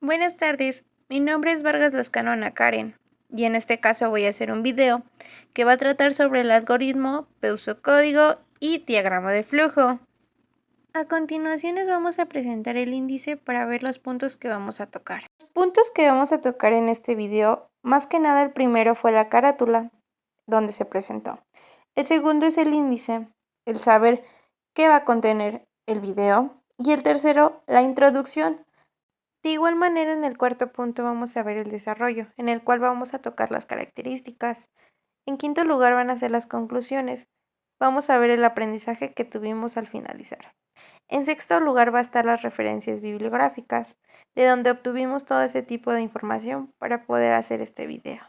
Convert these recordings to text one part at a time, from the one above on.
Buenas tardes, mi nombre es Vargas Lascano Ana Karen y en este caso voy a hacer un video que va a tratar sobre el algoritmo, pseudocódigo y diagrama de flujo. A continuación les vamos a presentar el índice para ver los puntos que vamos a tocar. Los puntos que vamos a tocar en este video, más que nada el primero fue la carátula, donde se presentó. El segundo es el índice, el saber qué va a contener el video, y el tercero, la introducción. De igual manera, en el cuarto punto vamos a ver el desarrollo, en el cual vamos a tocar las características. En quinto lugar van a ser las conclusiones. Vamos a ver el aprendizaje que tuvimos al finalizar. En sexto lugar va a estar las referencias bibliográficas, de donde obtuvimos todo ese tipo de información para poder hacer este video.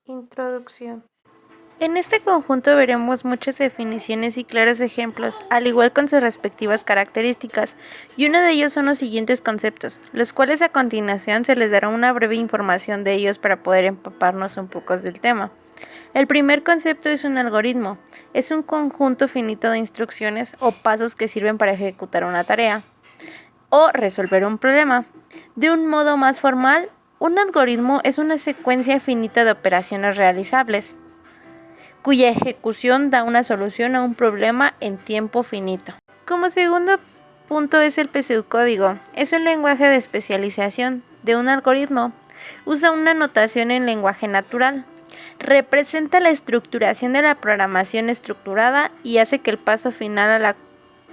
Introducción. En este conjunto veremos muchas definiciones y claros ejemplos, al igual con sus respectivas características, y uno de ellos son los siguientes conceptos, los cuales a continuación se les dará una breve información de ellos para poder empaparnos un poco del tema. El primer concepto es un algoritmo, es un conjunto finito de instrucciones o pasos que sirven para ejecutar una tarea o resolver un problema. De un modo más formal, un algoritmo es una secuencia finita de operaciones realizables, cuya ejecución da una solución a un problema en tiempo finito. Como segundo punto es el pseudocódigo. Es un lenguaje de especialización de un algoritmo. Usa una notación en lenguaje natural. Representa la estructuración de la programación estructurada y hace que el paso final a la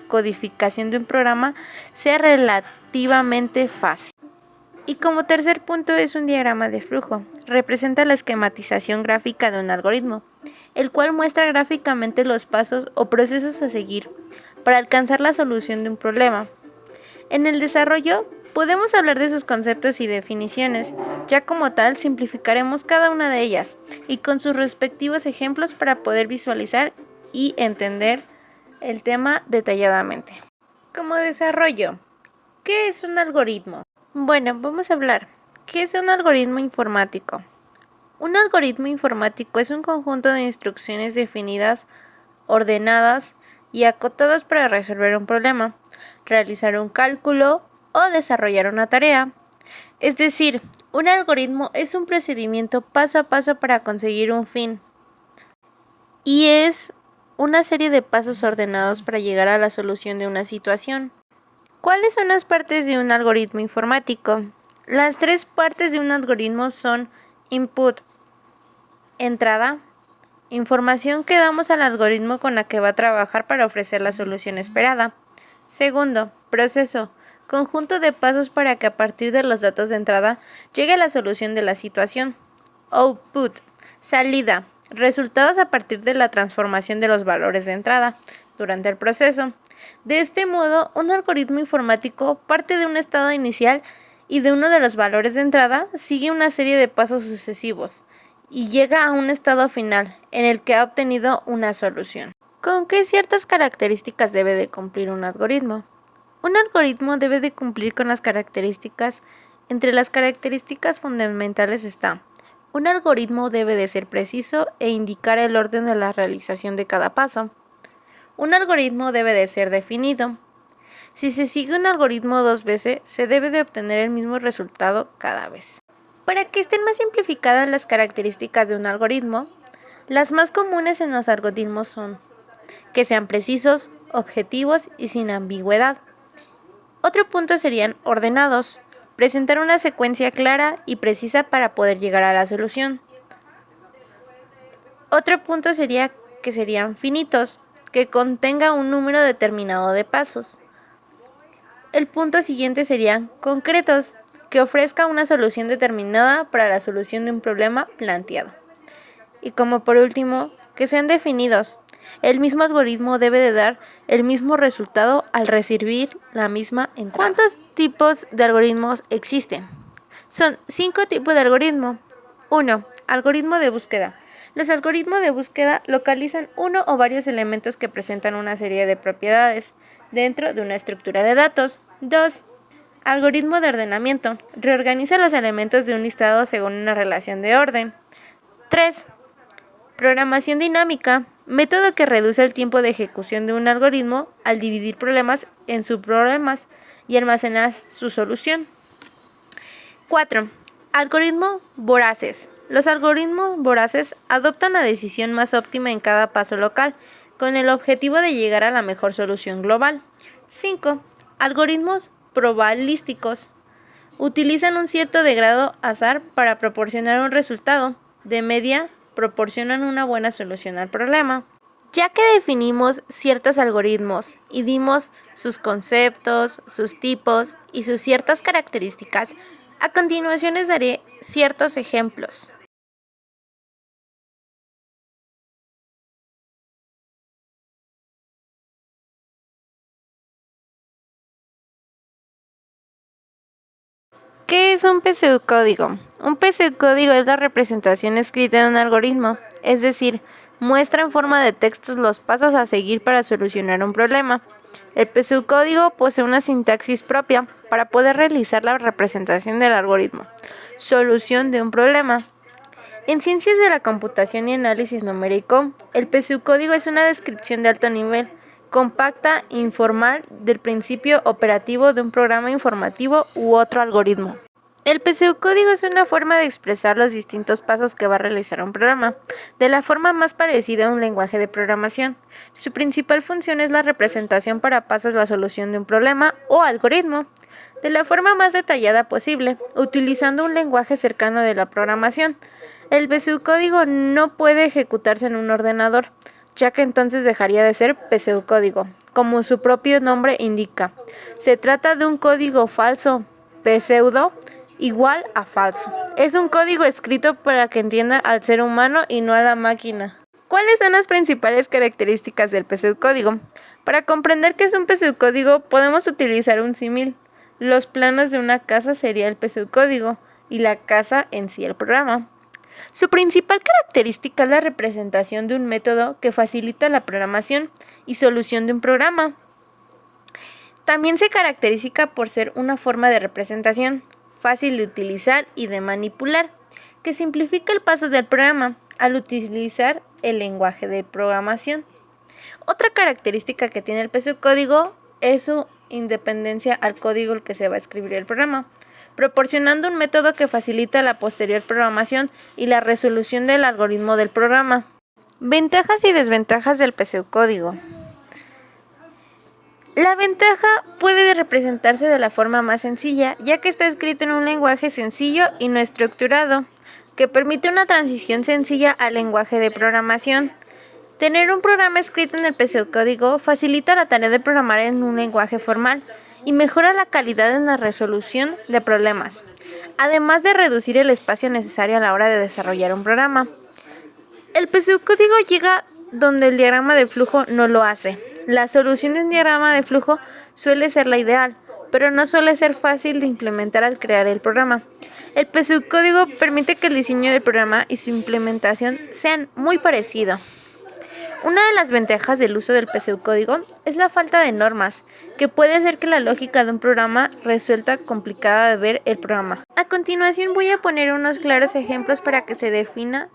codificación de un programa sea relativamente fácil. Y como tercer punto es un diagrama de flujo. Representa la esquematización gráfica de un algoritmo, el cual muestra gráficamente los pasos o procesos a seguir para alcanzar la solución de un problema. En el desarrollo, podemos hablar de sus conceptos y definiciones, ya como tal simplificaremos cada una de ellas y con sus respectivos ejemplos para poder visualizar y entender el tema detalladamente. Como desarrollo, ¿qué es un algoritmo? Bueno, vamos a hablar. ¿Qué es un algoritmo informático? Un algoritmo informático es un conjunto de instrucciones definidas, ordenadas y acotadas para resolver un problema, realizar un cálculo o desarrollar una tarea. Es decir, un algoritmo es un procedimiento paso a paso para conseguir un fin y es una serie de pasos ordenados para llegar a la solución de una situación. ¿Cuáles son las partes de un algoritmo informático? Las tres partes de un algoritmo son input, entrada, información que damos al algoritmo con la que va a trabajar para ofrecer la solución esperada. Segundo, proceso, conjunto de pasos para que a partir de los datos de entrada llegue a la solución de la situación. Output, salida, resultados a partir de la transformación de los valores de entrada durante el proceso. De este modo, un algoritmo informático parte de un estado inicial y de uno de los valores de entrada sigue una serie de pasos sucesivos y llega a un estado final en el que ha obtenido una solución. ¿Con qué ciertas características debe de cumplir un algoritmo? Un algoritmo debe de cumplir con las características. Entre las características fundamentales está: un algoritmo debe de ser preciso e indicar el orden de la realización de cada paso. Un algoritmo debe de ser definido. Si se sigue un algoritmo dos veces, se debe de obtener el mismo resultado cada vez. Para que estén más simplificadas las características de un algoritmo, las más comunes en los algoritmos son que sean precisos, objetivos y sin ambigüedad. Otro punto serían ordenados, presentar una secuencia clara y precisa para poder llegar a la solución. Otro punto sería que serían finitos, que contenga un número determinado de pasos. El punto siguiente serían concretos, que ofrezca una solución determinada para la solución de un problema planteado. Y como por último, que sean definidos. El mismo algoritmo debe de dar el mismo resultado al recibir la misma entrada. ¿Cuántos tipos de algoritmos existen? Son 5 tipos de algoritmo. 1. Algoritmo de búsqueda. Los algoritmos de búsqueda localizan uno o varios elementos que presentan una serie de propiedades dentro de una estructura de datos. 2. Algoritmo de ordenamiento. Reorganiza los elementos de un listado según una relación de orden. 3. Programación dinámica. Método que reduce el tiempo de ejecución de un algoritmo al dividir problemas en subproblemas y almacenar su solución. 4. Algoritmos voraces. Los algoritmos voraces adoptan la decisión más óptima en cada paso local, con el objetivo de llegar a la mejor solución global. 5. Algoritmos probabilísticos. Utilizan un cierto de grado azar para proporcionar un resultado. De media, proporcionan una buena solución al problema. Ya que definimos ciertos algoritmos y dimos sus conceptos, sus tipos y sus ciertas características, a continuación les daré ciertos ejemplos. ¿Qué es un pseudocódigo? Un pseudocódigo es la representación escrita de un algoritmo, es decir, muestra en forma de textos los pasos a seguir para solucionar un problema. El pseudocódigo posee una sintaxis propia para poder realizar la representación del algoritmo, solución de un problema. En ciencias de la computación y análisis numérico, el pseudocódigo es una descripción de alto nivel, compacta, informal, del principio operativo de un programa informativo u otro algoritmo. El pseudocódigo es una forma de expresar los distintos pasos que va a realizar un programa, de la forma más parecida a un lenguaje de programación. Su principal función es la representación para pasos de la solución de un problema o algoritmo, de la forma más detallada posible, utilizando un lenguaje cercano de la programación. El pseudocódigo no puede ejecutarse en un ordenador, ya que entonces dejaría de ser pseudocódigo, como su propio nombre indica. Se trata de un código falso, pseudo, igual a falso. Es un código escrito para que entienda al ser humano y no a la máquina. ¿Cuáles son las principales características del pseudocódigo? Para comprender qué es un pseudocódigo, podemos utilizar un símil. Los planos de una casa sería el pseudocódigo y la casa en sí el programa. Su principal característica es la representación de un método que facilita la programación y solución de un programa. También se caracteriza por ser una forma de representación fácil de utilizar y de manipular, que simplifica el paso del programa al utilizar el lenguaje de programación. Otra característica que tiene el pseudocódigo es su independencia al código al que se va a escribir el programa, proporcionando un método que facilita la posterior programación y la resolución del algoritmo del programa. Ventajas y desventajas del pseudocódigo. La ventaja puede representarse de la forma más sencilla, ya que está escrito en un lenguaje sencillo y no estructurado, que permite una transición sencilla al lenguaje de programación. Tener un programa escrito en el pseudocódigo facilita la tarea de programar en un lenguaje formal y mejora la calidad en la resolución de problemas, además de reducir el espacio necesario a la hora de desarrollar un programa. El pseudocódigo llega donde el diagrama de flujo no lo hace. La solución de un diagrama de flujo suele ser la ideal, pero no suele ser fácil de implementar al crear el programa. El pseudocódigo permite que el diseño del programa y su implementación sean muy parecidos. Una de las ventajas del uso del pseudocódigo es la falta de normas, que puede hacer que la lógica de un programa resulte complicada de ver el programa. A continuación voy a poner unos claros ejemplos para que se defina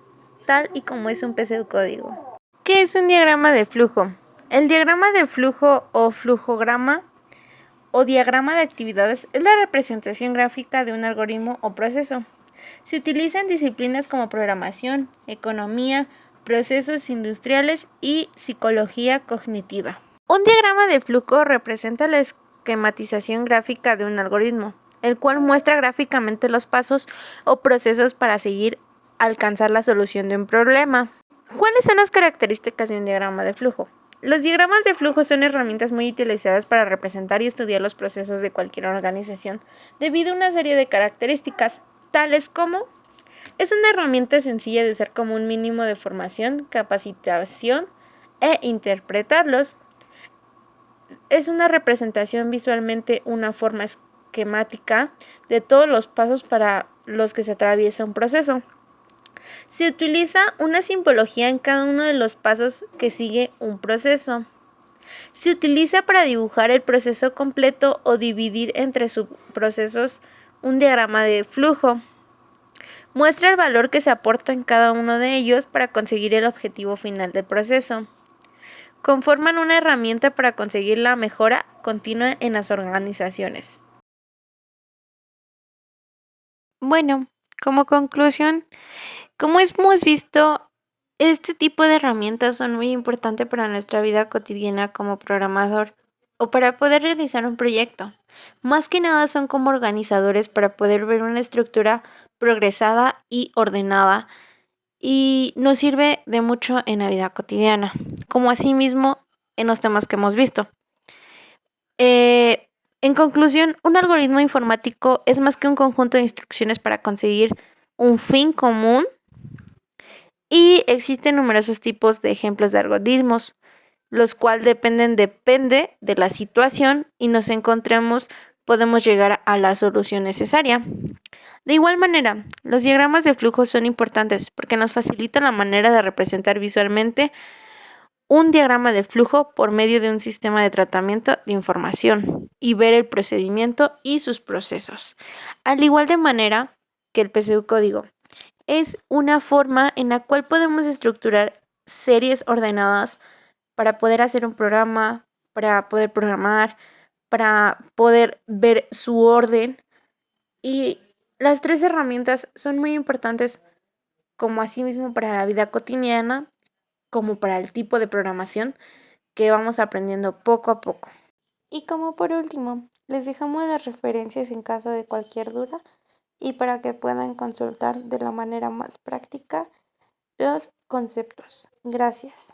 tal y como es un pseudocódigo. ¿Qué es un diagrama de flujo? El diagrama de flujo o flujograma o diagrama de actividades es la representación gráfica de un algoritmo o proceso. Se utiliza en disciplinas como programación, economía, procesos industriales y psicología cognitiva. Un diagrama de flujo representa la esquematización gráfica de un algoritmo, el cual muestra gráficamente los pasos o procesos para seguir alcanzar la solución de un problema. ¿Cuáles son las características de un diagrama de flujo? Los diagramas de flujo son herramientas muy utilizadas para representar y estudiar los procesos de cualquier organización, debido a una serie de características, tales como: es una herramienta sencilla de usar como un mínimo de formación, capacitación e interpretarlos. Es una representación visualmente una forma esquemática de todos los pasos para los que se atraviesa un proceso. Se utiliza una simbología en cada uno de los pasos que sigue un proceso. Se utiliza para dibujar el proceso completo o dividir entre subprocesos un diagrama de flujo. Muestra el valor que se aporta en cada uno de ellos para conseguir el objetivo final del proceso. Conforman una herramienta para conseguir la mejora continua en las organizaciones. Bueno, como conclusión, como hemos visto, este tipo de herramientas son muy importantes para nuestra vida cotidiana como programador o para poder realizar un proyecto. Más que nada son como organizadores para poder ver una estructura progresada y ordenada y nos sirve de mucho en la vida cotidiana, como asimismo en los temas que hemos visto. En conclusión, un algoritmo informático es más que un conjunto de instrucciones para conseguir un fin común y existen numerosos tipos de ejemplos de algoritmos, los cuales depende de la situación y nos encontremos, podemos llegar a la solución necesaria. De igual manera, los diagramas de flujo son importantes porque nos facilitan la manera de representar visualmente un diagrama de flujo por medio de un sistema de tratamiento de información y ver el procedimiento y sus procesos. Al igual de manera que el PSU código es una forma en la cual podemos estructurar series ordenadas para poder hacer un programa, para poder programar, para poder ver su orden. Y las tres herramientas son muy importantes como asimismo para la vida cotidiana, como para el tipo de programación que vamos aprendiendo poco a poco. Y como por último, les dejamos las referencias en caso de cualquier duda y para que puedan consultar de la manera más práctica los conceptos. Gracias.